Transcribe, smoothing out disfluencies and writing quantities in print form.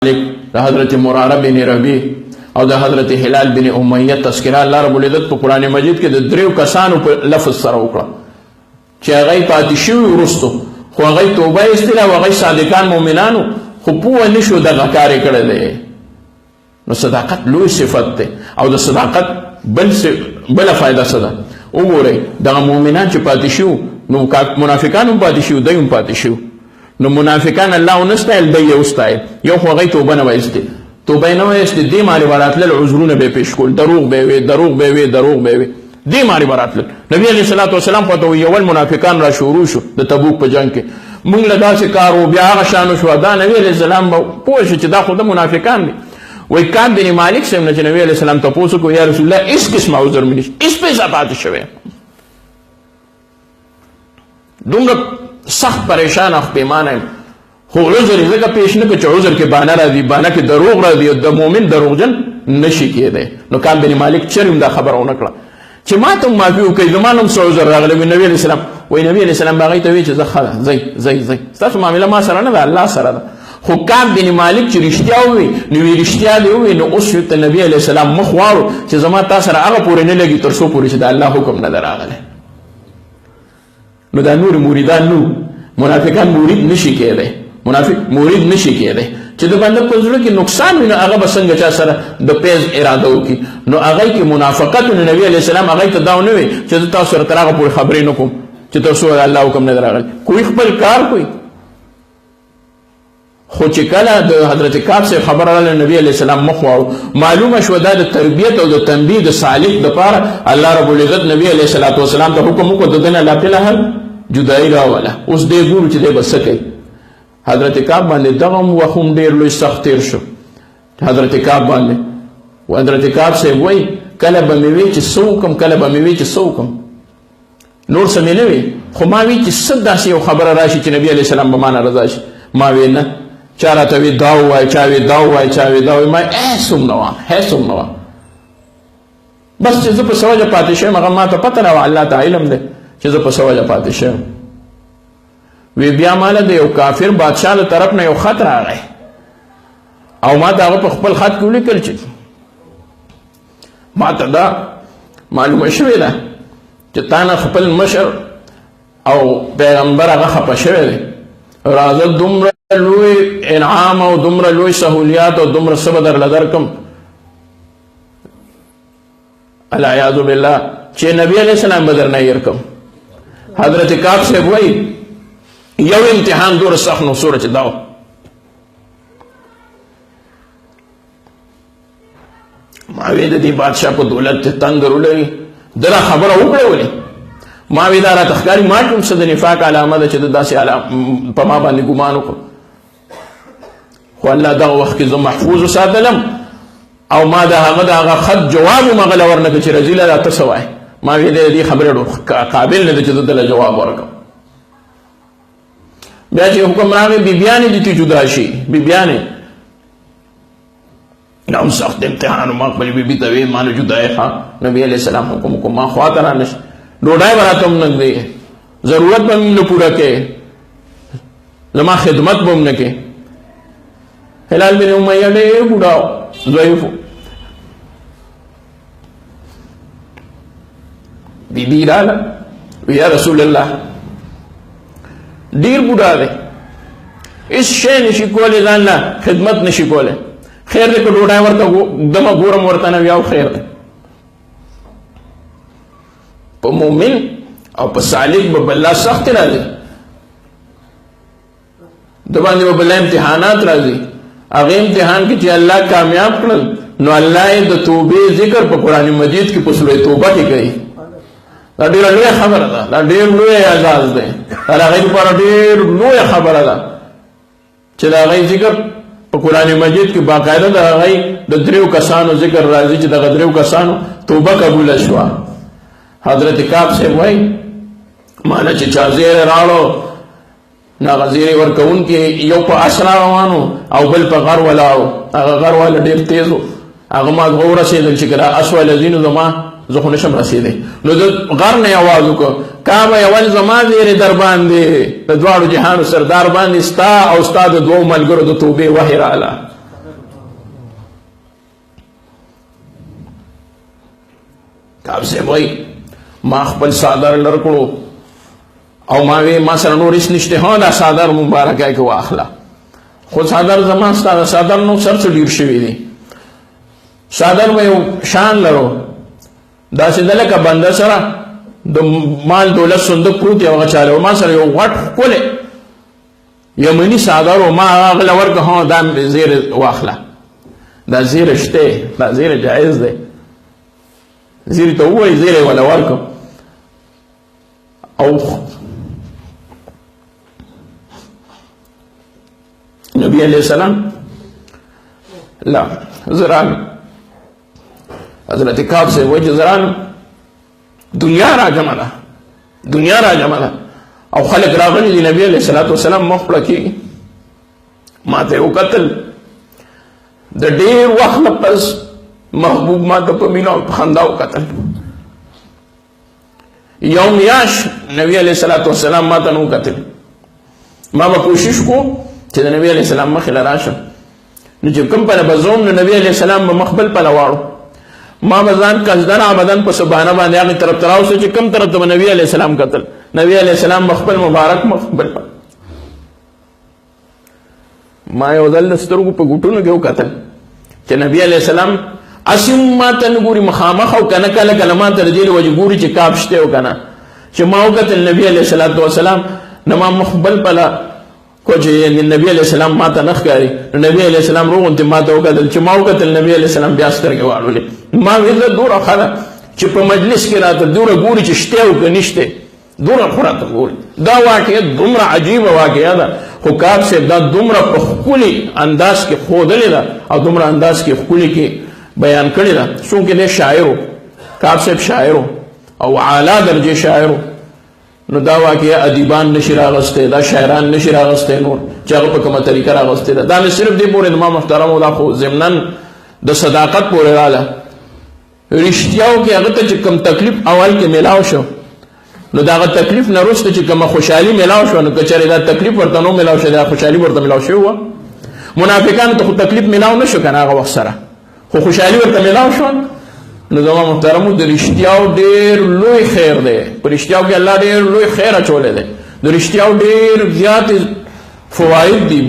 د حضرت مراره بن ربیع او د حضرت هلال بن امیه تذکره الله رب العزت په قرآن مجید کې د دریو کسانو په لفظ سره وکړه چې هغوی پاتې شوي وروستو خو هغوی توبه ایستله او هغوی صادقان مؤمنانو خو پوه نه شو دغه کار یې کړی دی. نو صداقت لوی صفت دی او د صداقت بله فایده څه ده؟ وګورئ دغه مؤمنان چې پاتې شو نو منافقان هم پاتې شو، دی هم پاتې شو. نو منافقان الله ونستایل، دی یې وستایل. یو خو هغوی توبه نه وایستې، توبه یې نه وایستې، دې مارې به راتلل عذرونه به یې پیش کول، دروغ به یې وې، دروغ به یې وې، دروغ به یې وې، دې مارې به راتلل. نبي علیه صلات وسلام خو ته یول منافقان را شروع شو د تبوک په جنګ کې، موږ له داسې کار و بیا هغه شان شو. دا نبي علیه السلام به پوه شو چې دا خو د منافقان دي. وایي کعب بن مالک صاحب نه چې نبي علیه السلام تپوس وکړو یا رسول الله هېڅ قسمه عذر مې نشته، هېڅ پیسه پاتې شوی، دومره سخت پریشان او پښیمانه یم. خو عذر یې ځکه پیش نه کړ چې عذر کې بانه راځي، بانه کې دروغ راځي او د مؤمن دروغجن نشي کېدی. نو کعب بن مالک چرې هم دا خبره ونه کړه چې ما ته هم معافي وکړئ، زما نه هم څه عذر راغلی وي. نبي علیه السلام وایي نبي علیه السلام به هغوی ته وایي چې زه ښه ده، ځئ ستاسو معامله ما سره نه ده، الله سره ده. خو کعب بن مالک چې رښتیا ووایي نو وی رښتیا دې ووایي، نو اوس ته نبي علیه السلام مخ واړو چې زما تا سره هغه پورې نه لګي تر څو پورې چې د الله حکم نه ده راغلی. نو دا نور مریدان نو منافقان مرید نشي کېدی، منافق مرید نشي کېدی چې د بنده په زړه کې نقصان وي نو هغه به څنګه چا سره د پیز اراده وکړي. نو هغوی کې منافقت نو نبي علیه السلام هغوی ته دا ونه وي چې زه تاسو سره تر هغه پورې خبرې نه کوم چې تر څو د الله حکم نه ده راغلی. کوئی خپل کار کوي. خو چې کله د حضرت کعب صاحب خبره راغله نبي علیه السلام مخ واړو، معلومه شوه دا د تربیت او د تنبیه د صالح دپاره الله رب العزت نبي علیه الصلاة والسلام ته حکم وکړو د ده نه لا فلحل جدایي راوله. اوس دی ګورو چې دی به څه کوي. حضرت کعب باندې دغه وخت هم ډېر لوی سخت تېر شو حضرت کعب باندې. حضرت کعب صاحب وایي کله به مې وی چې څه وکړم، کله به مې وی چې څه وکړم، نور څه مې نه وي، خو ما وی چې څه داسې یو خبره راشي چې نبي علیه السلام به ما نه رضا شي. ما وی نه، چا راته وی دا ووایه، چا وی دا ووایه، چا وی دا ووایه، ما هېڅ هم نه وه، هېڅ هم نه وه. بس چې زه په څه وجه پاتې شویم هغه ما ته پته نه وه، الله ته علم دی چې زه په څه وجه پاتې شویم. وی بیا ماله د یو کافر بادشاه له طرف نه یو خط راغی او ما ته هغه په خپل خط کې ولیکل چې ما ته دا معلومه شوې ده چې تا نه خپل مشر او پیغمبر هغه خفه شوی دی، راځه دومره لوی انعام او دومره لوی سهولیات او دومره څه به درله درکړم العیاذ بالله چې نبي علیه السلام به درنه هېر کړم. حضرت کعب صاحب وایي یو امتحان دوره سخت نو څومره چې دا و. ما وی د دې بادشاه په دولت ته تندر ولري، ده دا خبره وکړې ولې؟ ما وی دا راته ښکاري ما کوم څه د نفاق علامه ده چې د داسې په ما باندې ګمان وکړو. خو الله دغه وخت کې زه محفوظ وساتلم او ما د هغه خط جواب هم هغه له ورنکړه چې رضي الله ته څه وایې. ما وی د دې خبرې قابل نه ده چې زه دله جواب ورکړم. بیا چې حکم راغی بیبیانې دې ته جدا شي، بیبیانې دا هم سخت امتحان و. ما خپلې بیبي ته ویې ما نه جدا یې ښه. نبي علیه السلام حکم وکړو ما خوا ته رانشي، ډوډۍ به راته هم نه ږدې، ضرورت به مې نه پوره کې، زما خدمت به هم نه کې. هلال بن امیه ډېر بوډا و، ضعیف و. بیبي راله وی یا رسول الله ډیر بوډا دی، هېڅ شی نشي کولی، ځان له خدمت نشي کولی، خیر دی که ډوډۍ ورته دمه ګورم ورته نه وي او خیر دی. په مؤمن او په صالح به بله سخت راځي، د باندې به بله امتحانات راځي. هغې امتحان کې چې الله کامیاب کړل نو الله یې د توبې ذکر په قرآن مجید کې په سورة توبه کې کوي. دا ډېره لویه خبره ده، دا ډېر لوی اعزاز دی، دا د هغوی لپاره ډېر لویه خبره ده چې د هغوی ذکر په قرآن مجید کې باقاعده د هغوی د دریو کسانو ذکر راځي چې دغه دریو کسانو توبه قبوله شوه. حضرت کعب صاحب وایي ما نه چې چا زیری راوړو نو هغه زیری ورکوونکي یو په اس روانو او بل په غر ولاړو، هغه غر والا ډېر تیز و، هغه ما ورسېدل چې که دا اس والا ځي نو زما زه خو نشم رسېدی. نو د غر نه یې اواز وکړو کعبه یوازې زما زیری در باندې د دواړو جهانو سردار باندې ستا او ستا د دوو ملګرو د توبې وحی راغله. کعب صاحب وایي ما خپل څادر لر کړو او ما وی ما سره نور هېڅ نشته، ها دا څادر مبارکه کې واخله. خو څادر زما ستا د څادر نو سر څه ډېر شوي دي. څادر به یو شان لرو، داسې ده لکه بنده سره د مال دولت صندوق پروت یو هغه چاله و، ما سره یو غټ ښکلی یمني څادر و، ما هغه له ورکړه، ها دا زیرې واخله. دا زیره شته، دا زیره جایز دی. زیرې ته ووایي زیره یې وله ورکړه. او نبی علیہ السلام لا زران حضرت کعب سے وجه زران دنیا را جمع ده، دنیا را جمع ده او خلق راغلی دی نبی علیہ السلام مخ پړه کېږي. ما ته وکتل، د ډېر وخت نه پس محبوب ما ته په مینه او په خندا وکتل. یو میاشت نبی علیہ السلام ما ته نه وکتل. ما به کوشش کو چې د نبی علیہ السلام مخې له راشم، نو چې کوم پله به ځوم نو نبی علیہ السلام به مخ بل پله واړو. ما به ځان قصدن عمدن په سبحانه باندې هغې طرف ته راوسته چې کوم طرف ته به نبی علیہ السلام کتل. نبی علیہ السلام به خپل مبارک مخ بل پله. ما یو ځل د سترګو په ګوټونو کې وکتل چې نبی علیہ السلام اسیم ما ته نه ګوري مخامخ، او که نه کله کله ما ته د دې له وجې ګوري چې کعب شته او که نه. چې ما وکتل نبی علیہ السلام نه ما مخ بل پله کو چې نبی علیہ السلام ما ته نه ښکاري. نبی علیہ السلام روغونتې ما ته وکتل، چې ما وکتل نبی علیہ السلام بیا سترګې واړولې. ما ویل دوره ښه ده چې په مجلس کې راته دوره ګوري چې شته او که نشته، دوره خو راته ګوري. دا واقعه دومره عجیبه واقعه ده، خو کعب صاحب دا دومره په ښکلي انداز کې ښودلې ده او دومره انداز کې ښکلي کې بیان کړې ده. څومره دی شاعر و، کعب صاحب شاعر و او اعلی درجې شاعر و. نو دا واقعه ادیبان نشي راغستی، دا شاعران نشي راغستی نور چې هغه په کومه طریقه راغستی ده. دا مې صرف دې پورې ما محترمو دا خو ضمناً د صداقت پورې راله. رښتیاو کې هغه ته چې کوم تکلیف اول کې میلاو شو، نو دا هغه تکلیف نه وروسته چې کومه خوشحالي میلاو شوه، نو که چېرې دا تکلیف ورته نو میلاو شوی، دا خوشحالي ورته میلاو شوې وه. منافقانو ته خو تکلیف میلاو نه شو که نه هغه وخت سره، خو خوشحالي ورته میلاو شوه. نو زما محترمو د رښتیاو ډېر لوی خیر دی، په رښتیاو کې الله ډېر لوی خیر اچولی دی، د رښتیاو ډېر زیات فواید دي.